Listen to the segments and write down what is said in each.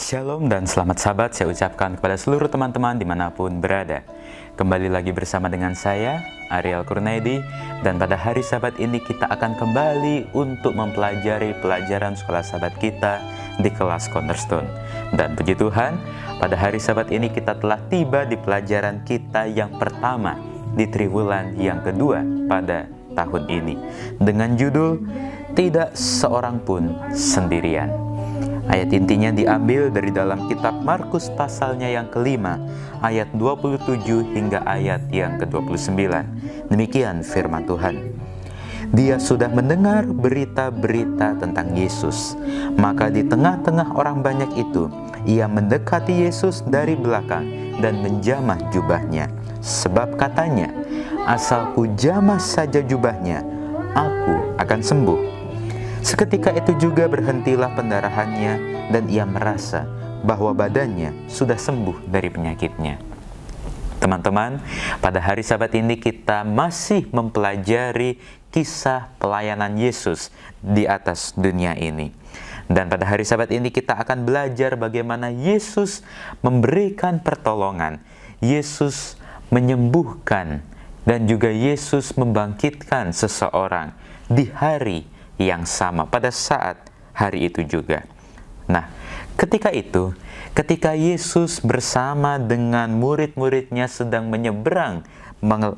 Shalom dan selamat sahabat saya ucapkan kepada seluruh teman-teman dimanapun berada. Kembali lagi bersama dengan saya, Ariel Kurnaidi, dan pada hari sahabat ini kita akan kembali untuk mempelajari pelajaran sekolah sahabat kita di kelas Cornerstone. Dan puji Tuhan, pada hari sahabat ini kita telah tiba di pelajaran kita yang pertama di triwulan yang kedua pada tahun ini, dengan judul Tidak Seorang Pun Sendirian. Ayat intinya diambil dari dalam kitab Markus pasalnya yang kelima, ayat 27 hingga ayat yang ke-29. Demikian firman Tuhan. Dia sudah mendengar berita-berita tentang Yesus. Maka di tengah-tengah orang banyak itu, ia mendekati Yesus dari belakang dan menjamah jubahnya. Sebab katanya, asal ku jamah saja jubahnya, aku akan sembuh. Seketika itu juga berhentilah pendarahannya dan ia merasa bahwa badannya sudah sembuh dari penyakitnya. Teman-teman, pada hari Sabat ini kita masih mempelajari kisah pelayanan Yesus di atas dunia ini. Dan pada hari Sabat ini kita akan belajar bagaimana Yesus memberikan pertolongan, Yesus menyembuhkan, dan juga Yesus membangkitkan seseorang di hari yang sama pada saat hari itu juga. Nah, ketika Yesus bersama dengan murid-muridnya sedang menyeberang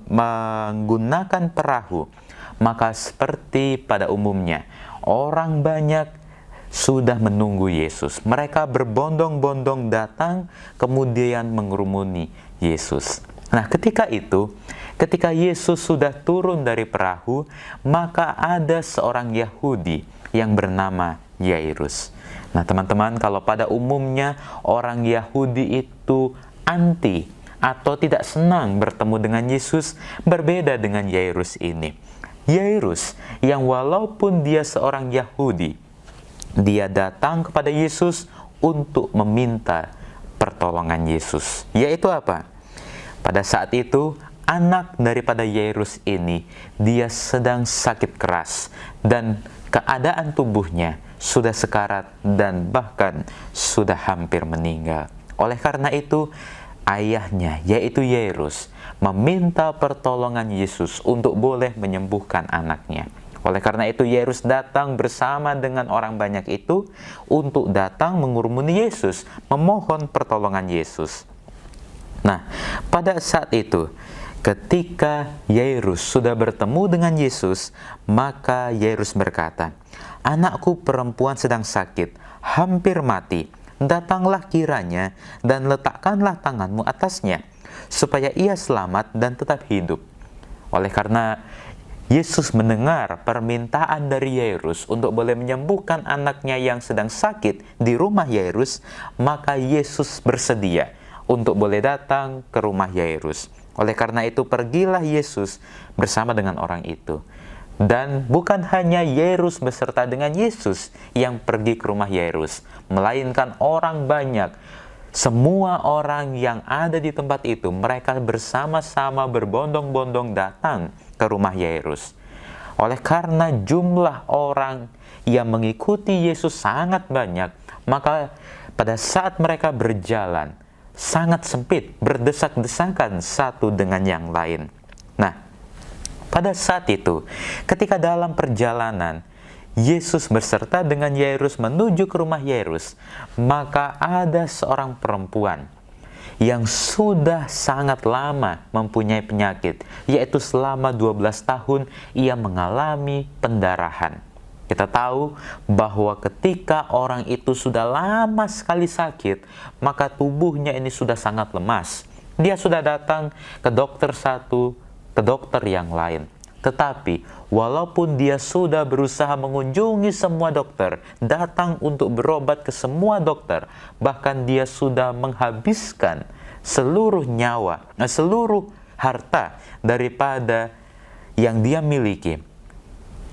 menggunakan perahu, maka seperti pada umumnya, orang banyak sudah menunggu Yesus. Mereka berbondong-bondong datang, kemudian mengerumuni Yesus. Nah, ketika Yesus sudah turun dari perahu, maka ada seorang Yahudi yang bernama Yairus. Nah, teman-teman, kalau pada umumnya orang Yahudi itu anti atau tidak senang bertemu dengan Yesus, berbeda dengan Yairus ini. Yairus yang walaupun dia seorang Yahudi, dia datang kepada Yesus untuk meminta pertolongan Yesus. Yaitu apa? Pada saat itu, anak daripada Yairus ini, dia sedang sakit keras dan keadaan tubuhnya sudah sekarat dan bahkan sudah hampir meninggal. Oleh karena itu, ayahnya yaitu Yairus meminta pertolongan Yesus untuk boleh menyembuhkan anaknya. Oleh karena itu, Yairus datang bersama dengan orang banyak itu untuk datang mengurumuni Yesus, memohon pertolongan Yesus. Nah, pada saat itu, ketika Yairus sudah bertemu dengan Yesus, maka Yairus berkata, "Anakku perempuan sedang sakit, hampir mati. Datanglah kiranya dan letakkanlah tanganmu atasnya, supaya ia selamat dan tetap hidup." Oleh karena Yesus mendengar permintaan dari Yairus untuk boleh menyembuhkan anaknya yang sedang sakit di rumah Yairus, maka Yesus bersedia untuk boleh datang ke rumah Yairus. Oleh karena itu, pergilah Yesus bersama dengan orang itu. Dan bukan hanya Yairus beserta dengan Yesus yang pergi ke rumah Yairus, melainkan orang banyak. Semua orang yang ada di tempat itu, mereka bersama-sama berbondong-bondong datang ke rumah Yairus. Oleh karena jumlah orang yang mengikuti Yesus sangat banyak, maka pada saat mereka berjalan, sangat sempit, berdesak-desakan satu dengan yang lain. Nah, pada saat itu, ketika dalam perjalanan, Yesus beserta dengan Yairus menuju ke rumah Yairus, maka ada seorang perempuan yang sudah sangat lama mempunyai penyakit, yaitu selama 12 tahun ia mengalami pendarahan. Kita tahu bahwa ketika orang itu sudah lama sekali sakit, maka tubuhnya ini sudah sangat lemas. Dia sudah datang ke dokter satu, ke dokter yang lain. Tetapi, walaupun dia sudah berusaha mengunjungi semua dokter, datang untuk berobat ke semua dokter, bahkan dia sudah menghabiskan seluruh nyawa, seluruh harta daripada yang dia miliki.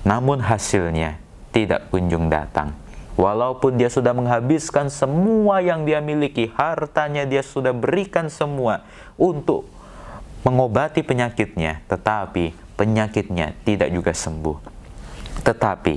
Namun hasilnya tidak kunjung datang. Walaupun dia sudah menghabiskan semua yang dia miliki, hartanya dia sudah berikan semua untuk mengobati penyakitnya, tetapi penyakitnya tidak juga sembuh. Tetapi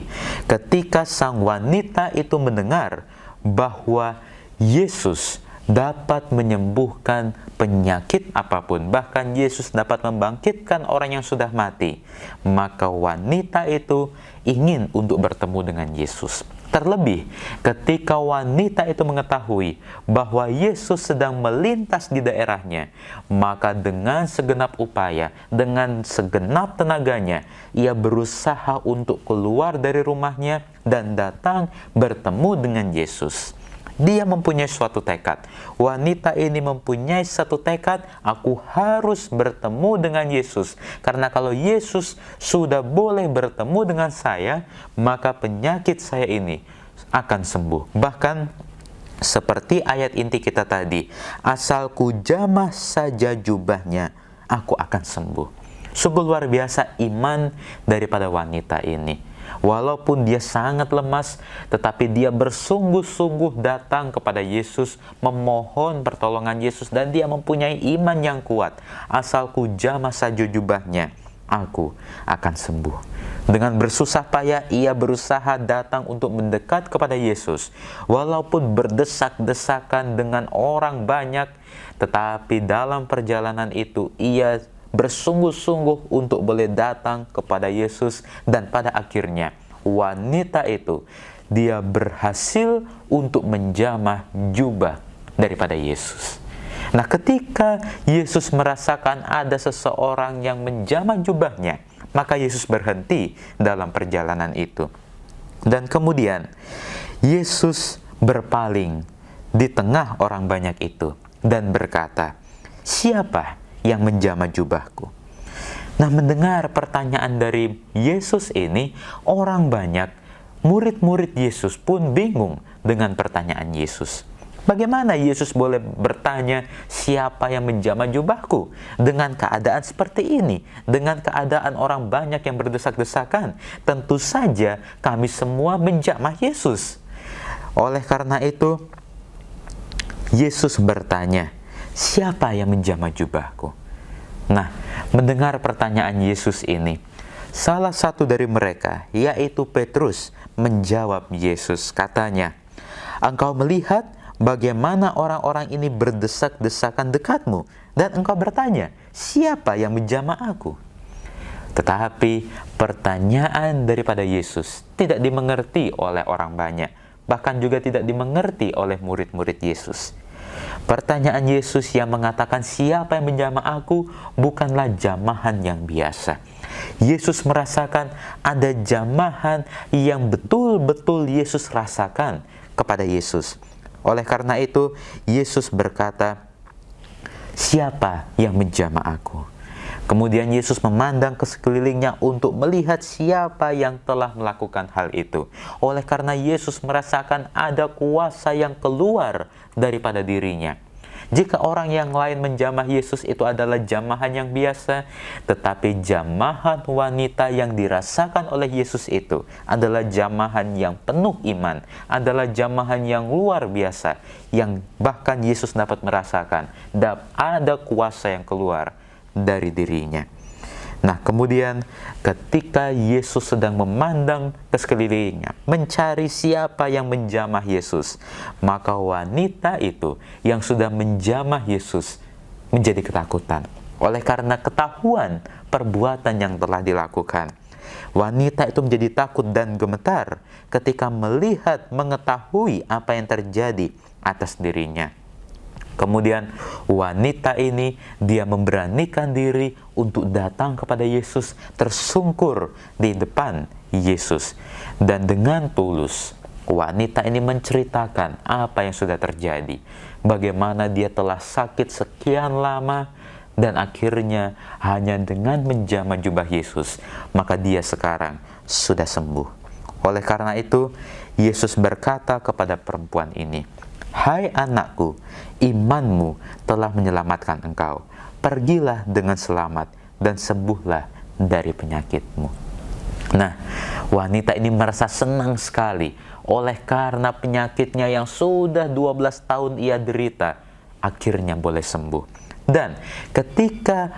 ketika sang wanita itu mendengar bahwa Yesus dapat menyembuhkan penyakit apapun, bahkan Yesus dapat membangkitkan orang yang sudah mati, maka wanita itu ingin untuk bertemu dengan Yesus. Terlebih ketika wanita itu mengetahui bahwa Yesus sedang melintas di daerahnya, maka dengan segenap upaya, dengan segenap tenaganya, ia berusaha untuk keluar dari rumahnya dan datang bertemu dengan Yesus. Dia mempunyai suatu tekad. Wanita ini mempunyai satu tekad, aku harus bertemu dengan Yesus. Karena kalau Yesus sudah boleh bertemu dengan saya, maka penyakit saya ini akan sembuh. Bahkan seperti ayat inti kita tadi, asal ku jamah saja jubahnya, aku akan sembuh. Sungguh luar biasa iman daripada wanita ini. Walaupun dia sangat lemas, tetapi dia bersungguh-sungguh datang kepada Yesus, memohon pertolongan Yesus, dan dia mempunyai iman yang kuat. Asal ku jamah saja jubahnya, aku akan sembuh. Dengan bersusah payah, ia berusaha datang untuk mendekat kepada Yesus. Walaupun berdesak-desakan dengan orang banyak, tetapi dalam perjalanan itu, ia bersungguh-sungguh untuk boleh datang kepada Yesus, dan pada akhirnya wanita itu dia berhasil untuk menjamah jubah daripada Yesus. Nah, ketika Yesus merasakan ada seseorang yang menjamah jubahnya, maka Yesus berhenti dalam perjalanan itu. Dan kemudian Yesus berpaling di tengah orang banyak itu dan berkata, "Siapa yang menjamah jubahku?" Nah, mendengar pertanyaan dari Yesus ini, orang banyak, murid-murid Yesus pun bingung dengan pertanyaan Yesus. Bagaimana Yesus boleh bertanya, siapa yang menjamah jubahku? Dengan keadaan seperti ini, dengan keadaan orang banyak yang berdesak-desakan, tentu saja kami semua menjamah Yesus. Oleh karena itu, Yesus bertanya, siapa yang menjamah jubahku? Nah, mendengar pertanyaan Yesus ini, salah satu dari mereka, yaitu Petrus, menjawab Yesus. Katanya, "Engkau melihat bagaimana orang-orang ini berdesak-desakan dekatmu, dan engkau bertanya, siapa yang menjamah aku?" Tetapi pertanyaan daripada Yesus tidak dimengerti oleh orang banyak, bahkan juga tidak dimengerti oleh murid-murid Yesus. Pertanyaan Yesus yang mengatakan siapa yang menjamah aku bukanlah jamahan yang biasa. Yesus merasakan ada jamahan yang betul-betul Yesus rasakan kepada Yesus. Oleh karena itu, Yesus berkata, "Siapa yang menjamah aku?" Kemudian Yesus memandang ke sekelilingnya untuk melihat siapa yang telah melakukan hal itu. Oleh karena Yesus merasakan ada kuasa yang keluar daripada dirinya. Jika orang yang lain menjamah Yesus itu adalah jamahan yang biasa, tetapi jamahan wanita yang dirasakan oleh Yesus itu adalah jamahan yang penuh iman, adalah jamahan yang luar biasa, yang bahkan Yesus dapat merasakan ada kuasa yang keluar dari dirinya. Nah, kemudian ketika Yesus sedang memandang ke sekelilingnya, mencari siapa yang menjamah Yesus, maka wanita itu yang sudah menjamah Yesus menjadi ketakutan. Oleh karena ketahuan perbuatan yang telah dilakukan, wanita itu menjadi takut dan gemetar ketika melihat, mengetahui apa yang terjadi atas dirinya. Kemudian wanita ini dia memberanikan diri untuk datang kepada Yesus, tersungkur di depan Yesus. Dan dengan tulus, wanita ini menceritakan apa yang sudah terjadi. Bagaimana dia telah sakit sekian lama, dan akhirnya hanya dengan menjamah jubah Yesus, maka dia sekarang sudah sembuh. Oleh karena itu, Yesus berkata kepada perempuan ini, "Hai anakku, imanmu telah menyelamatkan engkau. Pergilah dengan selamat dan sembuhlah dari penyakitmu." Nah, wanita ini merasa senang sekali oleh karena penyakitnya yang sudah 12 tahun ia derita, akhirnya boleh sembuh. Dan ketika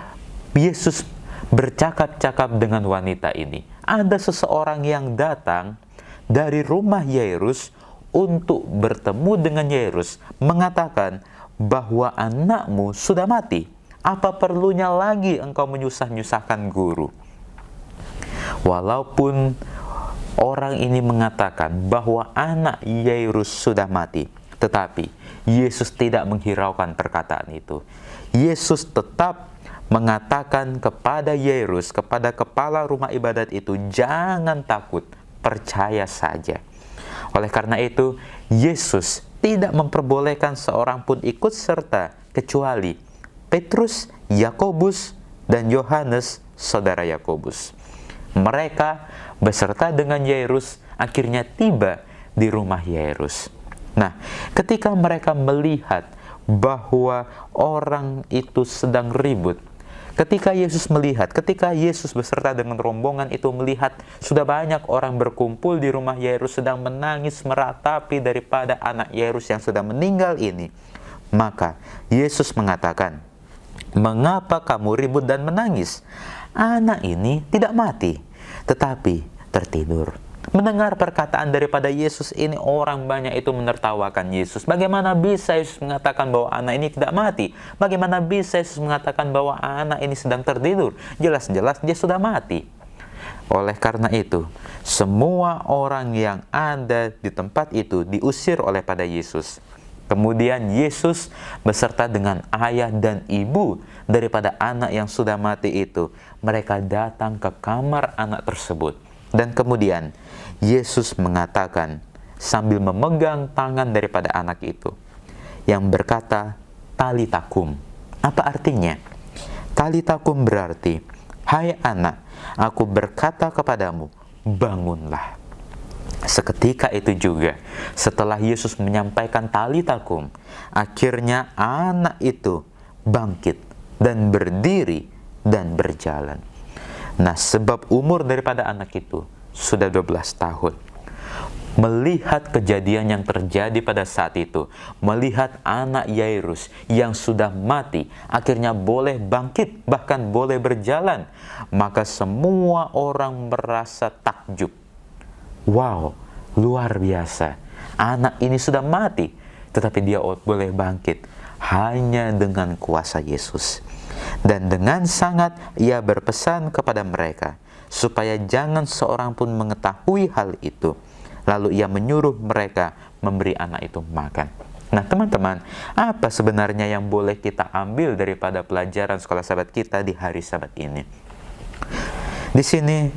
Yesus bercakap-cakap dengan wanita ini, ada seseorang yang datang dari rumah Yairus untuk bertemu dengan Yairus, mengatakan bahwa anakmu sudah mati. Apa perlunya lagi engkau menyusah-nyusahkan guru? Walaupun orang ini mengatakan bahwa anak Yairus sudah mati, tetapi Yesus tidak menghiraukan perkataan itu. Yesus tetap mengatakan kepada Yairus, kepada kepala rumah ibadat itu, jangan takut, percaya saja. Oleh karena itu, Yesus tidak memperbolehkan seorang pun ikut serta kecuali Petrus, Yakobus, dan Yohanes, saudara Yakobus. Mereka beserta dengan Yairus akhirnya tiba di rumah Yairus. Nah, ketika mereka melihat bahwa orang itu sedang ribut, ketika Yesus beserta dengan rombongan itu melihat sudah banyak orang berkumpul di rumah Yairus sedang menangis meratapi daripada anak Yairus yang sudah meninggal ini, maka Yesus mengatakan, "Mengapa kamu ribut dan menangis? Anak ini tidak mati, tetapi tertidur." Mendengar perkataan daripada Yesus ini, orang banyak itu menertawakan Yesus. Bagaimana bisa Yesus mengatakan bahwa anak ini tidak mati? Bagaimana bisa Yesus mengatakan bahwa anak ini sedang tertidur? Jelas-jelas dia sudah mati. Oleh karena itu, semua orang yang ada di tempat itu diusir oleh pada Yesus. Kemudian Yesus beserta dengan ayah dan ibu daripada anak yang sudah mati itu, mereka datang ke kamar anak tersebut. Dan kemudian Yesus mengatakan sambil memegang tangan daripada anak itu, yang berkata, "Talita kum." Apa artinya? Talita kum berarti, "Hai anak, aku berkata kepadamu, bangunlah." Seketika itu juga, setelah Yesus menyampaikan talita kum, akhirnya anak itu bangkit dan berdiri dan berjalan. Nah, sebab umur daripada anak itu sudah 12 tahun. Melihat kejadian yang terjadi pada saat itu, melihat anak Yairus yang sudah mati, akhirnya boleh bangkit, bahkan boleh berjalan, maka semua orang merasa takjub. Wow, luar biasa. Anak ini sudah mati, tetapi dia boleh bangkit hanya dengan kuasa Yesus. Dan dengan sangat ia berpesan kepada mereka supaya jangan seorang pun mengetahui hal itu. Lalu ia menyuruh mereka memberi anak itu makan. Nah, teman-teman, apa sebenarnya yang boleh kita ambil daripada pelajaran sekolah Sabat kita di hari Sabat ini? Di sini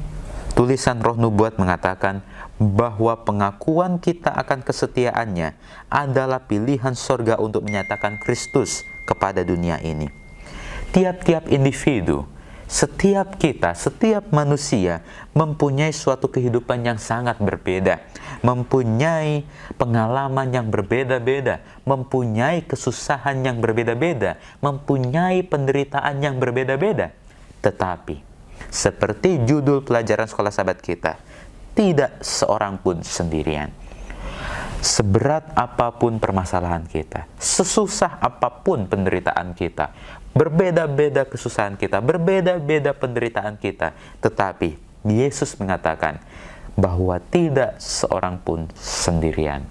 tulisan Roh Nubuat mengatakan bahwa pengakuan kita akan kesetiaannya adalah pilihan sorga untuk menyatakan Kristus kepada dunia ini. Tiap-tiap individu, setiap kita, setiap manusia mempunyai suatu kehidupan yang sangat berbeda, mempunyai pengalaman yang berbeda-beda, mempunyai kesusahan yang berbeda-beda, mempunyai penderitaan yang berbeda-beda. Tetapi, seperti judul pelajaran sekolah Sabat kita, tidak seorang pun sendirian. Seberat apapun permasalahan kita, sesusah apapun penderitaan kita, berbeda-beda kesusahan kita, berbeda-beda penderitaan kita, tetapi Yesus mengatakan bahwa tidak seorang pun sendirian.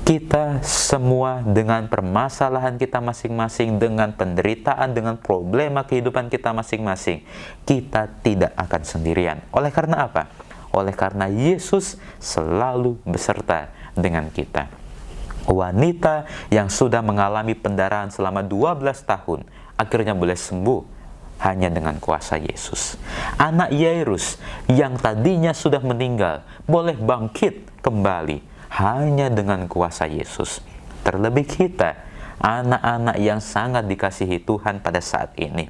Kita semua dengan permasalahan kita masing-masing, dengan penderitaan, dengan problema kehidupan kita masing-masing, kita tidak akan sendirian. Oleh karena apa? Oleh karena Yesus selalu beserta dengan kita. Wanita yang sudah mengalami pendarahan selama 12 tahun akhirnya boleh sembuh hanya dengan kuasa Yesus. Anak Yairus yang tadinya sudah meninggal boleh bangkit kembali hanya dengan kuasa Yesus. Terlebih kita, anak-anak yang sangat dikasihi Tuhan pada saat ini.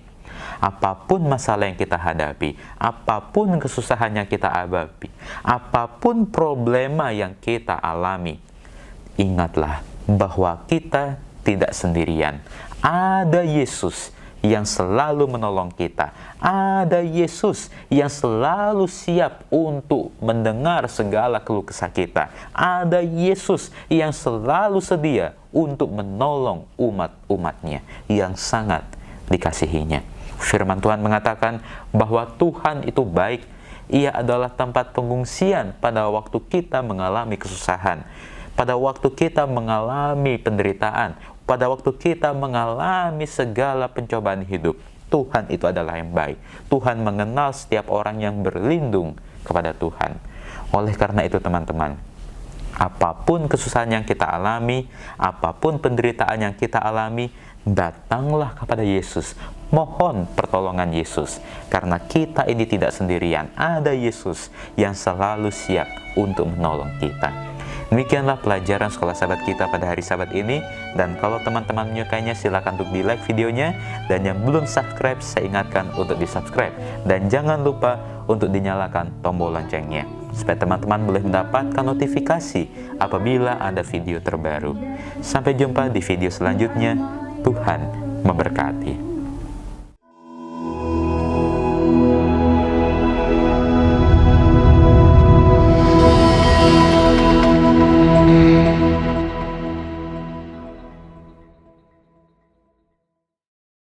Apapun masalah yang kita hadapi, apapun kesusahan yang kita hadapi, apapun problema yang kita alami, ingatlah bahwa kita tidak sendirian. Ada Yesus yang selalu menolong kita. Ada Yesus yang selalu siap untuk mendengar segala keluh kesah kita. Ada Yesus yang selalu sedia untuk menolong umat-umatnya yang sangat dikasihinya. Firman Tuhan mengatakan bahwa Tuhan itu baik, Ia adalah tempat pengungsian pada waktu kita mengalami kesusahan, pada waktu kita mengalami penderitaan, pada waktu kita mengalami segala pencobaan hidup. Tuhan itu adalah yang baik. Tuhan mengenal setiap orang yang berlindung kepada Tuhan. Oleh karena itu teman-teman, apapun kesusahan yang kita alami, apapun penderitaan yang kita alami, datanglah kepada Yesus. Mohon pertolongan Yesus, karena kita ini tidak sendirian. Ada Yesus yang selalu siap untuk menolong kita. Demikianlah pelajaran Sekolah Sabat kita pada hari Sabat ini. Dan kalau teman-teman menyukainya, silakan untuk di-like videonya. Dan yang belum subscribe, saya ingatkan untuk di-subscribe. Dan jangan lupa untuk dinyalakan tombol loncengnya, supaya teman-teman boleh mendapatkan notifikasi apabila ada video terbaru. Sampai jumpa di video selanjutnya. Tuhan memberkati.